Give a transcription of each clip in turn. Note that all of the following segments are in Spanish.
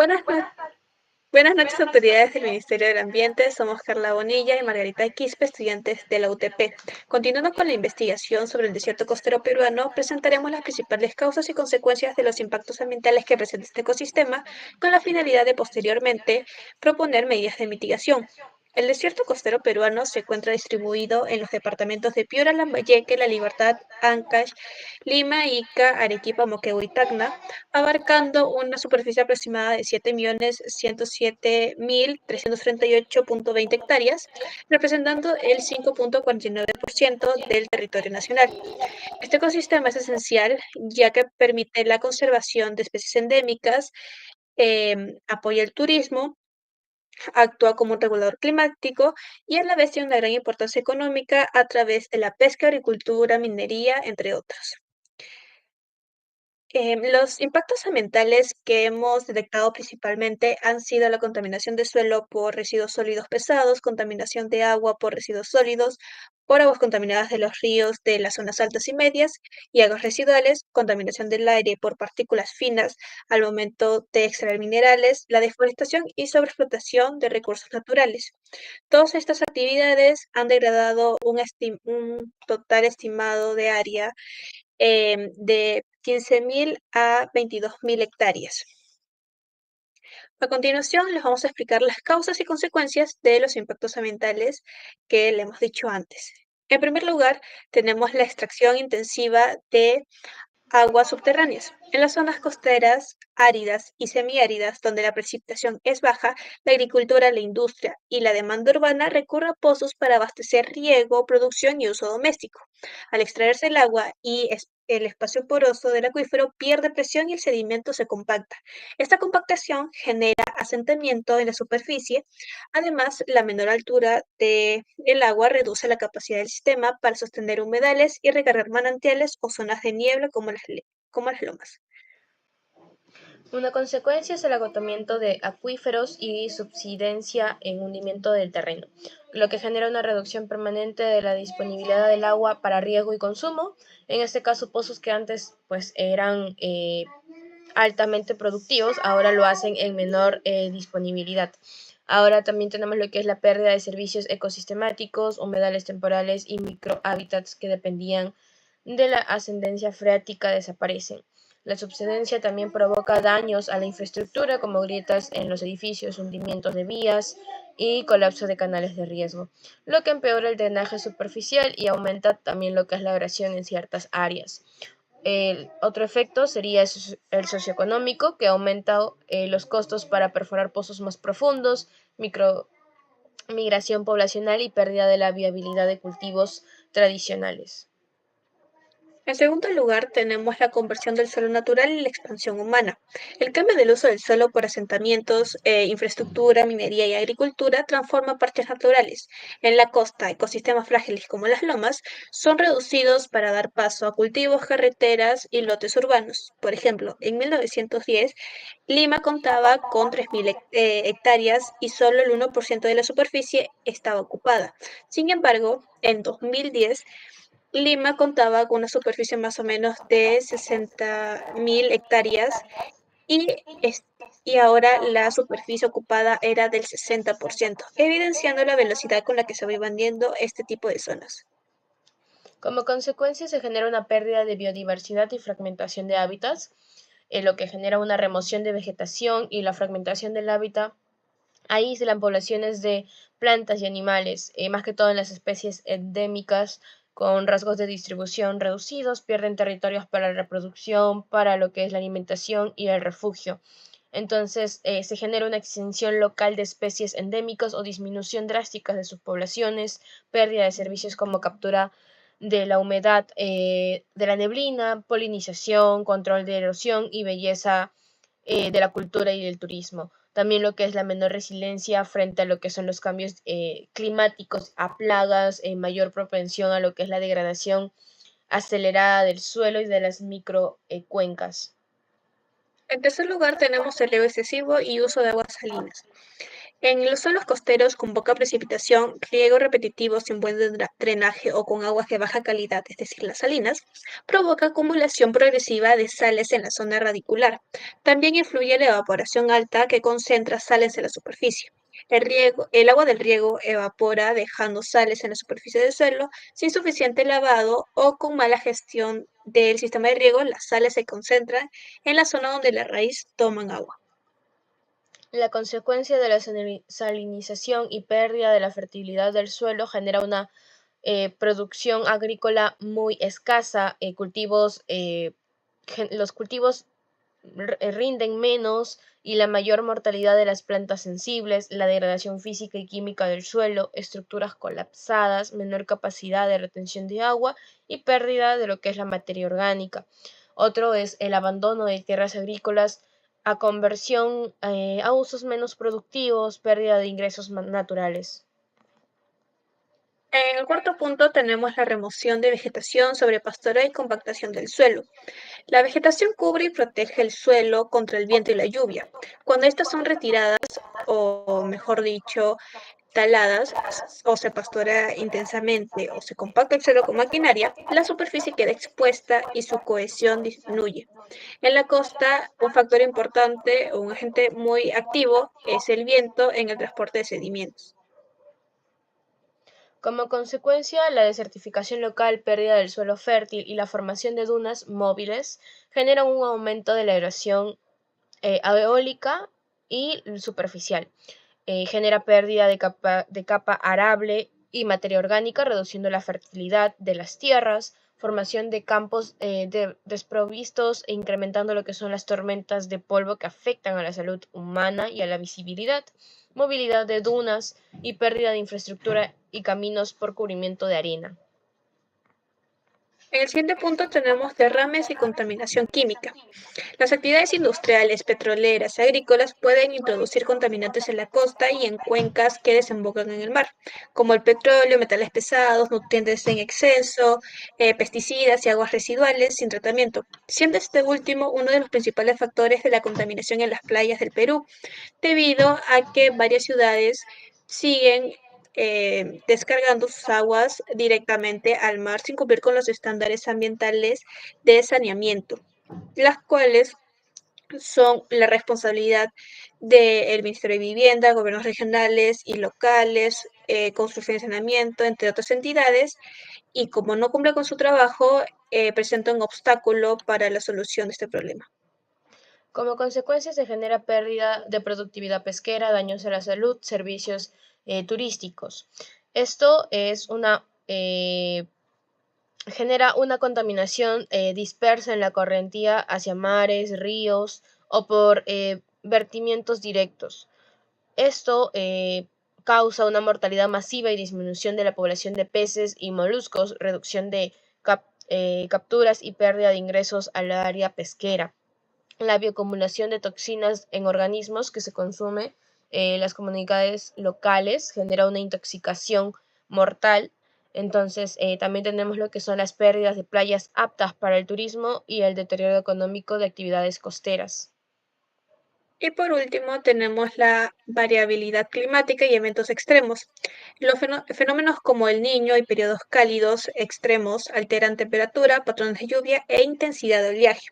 Buenas, buenas noches, autoridades del Ministerio del Ambiente. Somos Carla Bonilla y Margarita Quispe, estudiantes de la UTP. Continuando con la investigación sobre el desierto costero peruano, presentaremos las principales causas y consecuencias de los impactos ambientales que presenta este ecosistema, con la finalidad de posteriormente proponer medidas de mitigación. El desierto costero peruano se encuentra distribuido en los departamentos de Piura, Lambayeque, La Libertad, Ancash, Lima, Ica, Arequipa, Moquegua y Tacna, abarcando una superficie aproximada de 7.107.338.20 hectáreas, representando el 5.49% del territorio nacional. Este ecosistema es esencial ya que permite la conservación de especies endémicas, apoya el turismo, actúa como un regulador climático y a la vez tiene una gran importancia económica a través de la pesca, agricultura, minería, entre otros. Los impactos ambientales que hemos detectado principalmente han sido la contaminación de suelo por residuos sólidos pesados, contaminación de agua por residuos sólidos, por aguas contaminadas de los ríos de las zonas altas y medias y aguas residuales, contaminación del aire por partículas finas al momento de extraer minerales, la deforestación y sobreexplotación de recursos naturales. Todas estas actividades han degradado un total estimado de área de 15.000 a 22.000 hectáreas. A continuación, les vamos a explicar las causas y consecuencias de los impactos ambientales que le hemos dicho antes. En primer lugar, tenemos la extracción intensiva de aguas subterráneas. En las zonas costeras, áridas y semiáridas, donde la precipitación es baja, la agricultura, la industria y la demanda urbana recurren a pozos para abastecer riego, producción y uso doméstico. Al extraerse el agua y el espacio poroso del acuífero pierde presión y el sedimento se compacta. Esta compactación genera asentamiento en la superficie. Además, la menor altura del agua reduce la capacidad del sistema para sostener humedales y recargar manantiales o zonas de niebla como las lomas. Una consecuencia es el agotamiento de acuíferos y subsidencia en hundimiento del terreno, lo que genera una reducción permanente de la disponibilidad del agua para riego y consumo. En este caso, pozos que antes eran altamente productivos, ahora lo hacen en menor disponibilidad. Ahora también tenemos lo que es la pérdida de servicios ecosistemáticos, humedales temporales y microhábitats que dependían de la ascendencia freática desaparecen. La subsidencia también provoca daños a la infraestructura como grietas en los edificios, hundimientos de vías y colapso de canales de riesgo, lo que empeora el drenaje superficial y aumenta también lo que es la abrasión en ciertas áreas. El otro efecto sería el socioeconómico, que aumenta los costos para perforar pozos más profundos, migración poblacional y pérdida de la viabilidad de cultivos tradicionales. En segundo lugar, tenemos la conversión del suelo natural y la expansión humana. El cambio del uso del suelo por asentamientos, infraestructura, minería y agricultura transforma parches naturales. En la costa, ecosistemas frágiles como las lomas son reducidos para dar paso a cultivos, carreteras y lotes urbanos. Por ejemplo, en 1910, Lima contaba con 3.000 hectáreas y solo el 1% de la superficie estaba ocupada. Sin embargo, en 2010, Lima contaba con una superficie más o menos de 60.000 hectáreas y, y ahora la superficie ocupada era del 60%, evidenciando la velocidad con la que se va expandiendo este tipo de zonas. Como consecuencia, se genera una pérdida de biodiversidad y fragmentación de hábitats, lo que genera una remoción de vegetación y la fragmentación del hábitat. Ahí se dan poblaciones de plantas y animales, más que todo en las especies endémicas con rasgos de distribución reducidos, pierden territorios para la reproducción, para lo que es la alimentación y el refugio. Entonces, se genera una extinción local de especies endémicas o disminución drástica de sus poblaciones, pérdida de servicios como captura de la humedad, de la neblina, polinización, control de erosión y belleza de la cultura y del turismo. También lo que es la menor resiliencia frente a lo que son los cambios climáticos, a plagas, mayor propensión a lo que es la degradación acelerada del suelo y de las microcuencas. En tercer lugar, tenemos el riego excesivo y uso de aguas salinas. En los suelos costeros con poca precipitación, riego repetitivo sin buen drenaje o con aguas de baja calidad, es decir, las salinas, provoca acumulación progresiva de sales en la zona radicular. También influye la evaporación alta que concentra sales en la superficie. El agua del riego evapora dejando sales en la superficie del suelo. Sin suficiente lavado o con mala gestión del sistema de riego, las sales se concentran en la zona donde la raíz toman agua. La consecuencia de la salinización y pérdida de la fertilidad del suelo genera una producción agrícola muy escasa, los cultivos rinden menos y la mayor mortalidad de las plantas sensibles, la degradación física y química del suelo, estructuras colapsadas, menor capacidad de retención de agua y pérdida de lo que es la materia orgánica. Otro es el abandono de tierras agrícolas a conversión a usos menos productivos, pérdida de ingresos naturales. En el cuarto punto tenemos la remoción de vegetación sobre pastoreo y compactación del suelo. La vegetación cubre y protege el suelo contra el viento y la lluvia. Cuando estas son retiradas, o mejor dicho, taladas, o se pastorea intensamente o se compacta el suelo con maquinaria, la superficie queda expuesta y su cohesión disminuye. En la costa, un factor importante o un agente muy activo es el viento en el transporte de sedimentos. Como consecuencia, la desertificación local, pérdida del suelo fértil y la formación de dunas móviles generan un aumento de la erosión eólica y superficial. Genera pérdida de capa arable y materia orgánica, reduciendo la fertilidad de las tierras, formación de campos desprovistos e incrementando lo que son las tormentas de polvo que afectan a la salud humana y a la visibilidad, movilidad de dunas y pérdida de infraestructura y caminos por cubrimiento de arena. En el siguiente punto tenemos derrames y contaminación química. Las actividades industriales, petroleras y agrícolas pueden introducir contaminantes en la costa y en cuencas que desembocan en el mar, como el petróleo, metales pesados, nutrientes en exceso, pesticidas y aguas residuales sin tratamiento, siendo este último uno de los principales factores de la contaminación en las playas del Perú, debido a que varias ciudades siguen descargando sus aguas directamente al mar sin cumplir con los estándares ambientales de saneamiento, las cuales son la responsabilidad del Ministerio de Vivienda, gobiernos regionales y locales, construcción y saneamiento, entre otras entidades, y como no cumple con su trabajo, presenta un obstáculo para la solución de este problema. Como consecuencia se genera pérdida de productividad pesquera, daños a la salud, servicios turísticos. Esto es genera una contaminación dispersa en la correntía hacia mares, ríos o por vertimientos directos. Esto causa una mortalidad masiva y disminución de la población de peces y moluscos, reducción de capturas y pérdida de ingresos al área pesquera. La bioacumulación de toxinas en organismos que se consume las comunidades locales genera una intoxicación mortal. Entonces, también tenemos lo que son las pérdidas de playas aptas para el turismo y el deterioro económico de actividades costeras. Y por último, tenemos la variabilidad climática y eventos extremos. Los fenómenos como el niño y periodos cálidos extremos alteran temperatura, patrones de lluvia e intensidad de oleaje.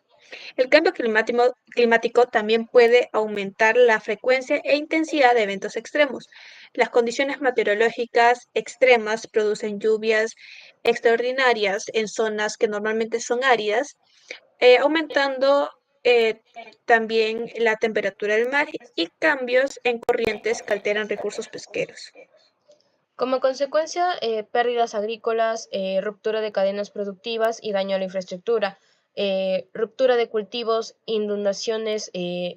El cambio climático también puede aumentar la frecuencia e intensidad de eventos extremos. Las condiciones meteorológicas extremas producen lluvias extraordinarias en zonas que normalmente son áridas, aumentando eh, también la temperatura del mar y cambios en corrientes que alteran recursos pesqueros. Como consecuencia, pérdidas agrícolas, ruptura de cadenas productivas y daño a la infraestructura, ruptura de cultivos, inundaciones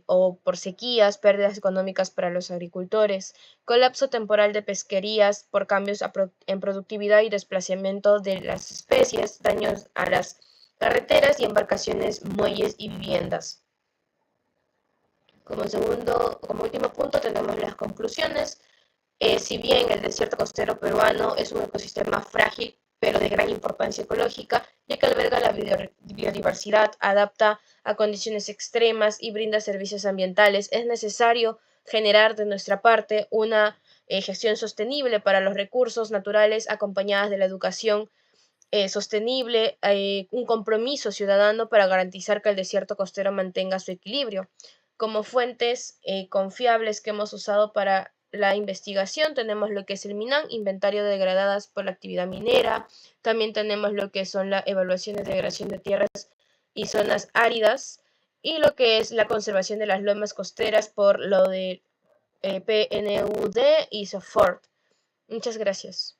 o por sequías, pérdidas económicas para los agricultores, colapso temporal de pesquerías por cambios en productividad y desplazamiento de las especies, daños a las carreteras y embarcaciones, muelles y viviendas. Como último punto tenemos las conclusiones. Si bien el desierto costero peruano es un ecosistema frágil, pero de gran importancia ecológica, ya que alberga la biodiversidad, adapta a condiciones extremas y brinda servicios ambientales, es necesario generar de nuestra parte una gestión sostenible para los recursos naturales acompañadas de la educación sostenible, un compromiso ciudadano para garantizar que el desierto costero mantenga su equilibrio. Como fuentes confiables que hemos usado para la investigación tenemos lo que es el MINAN, inventario de degradadas por la actividad minera, también tenemos lo que son las evaluaciones de degradación de tierras y zonas áridas, y lo que es la conservación de las lomas costeras por lo de PNUD y SOFORT. Muchas gracias.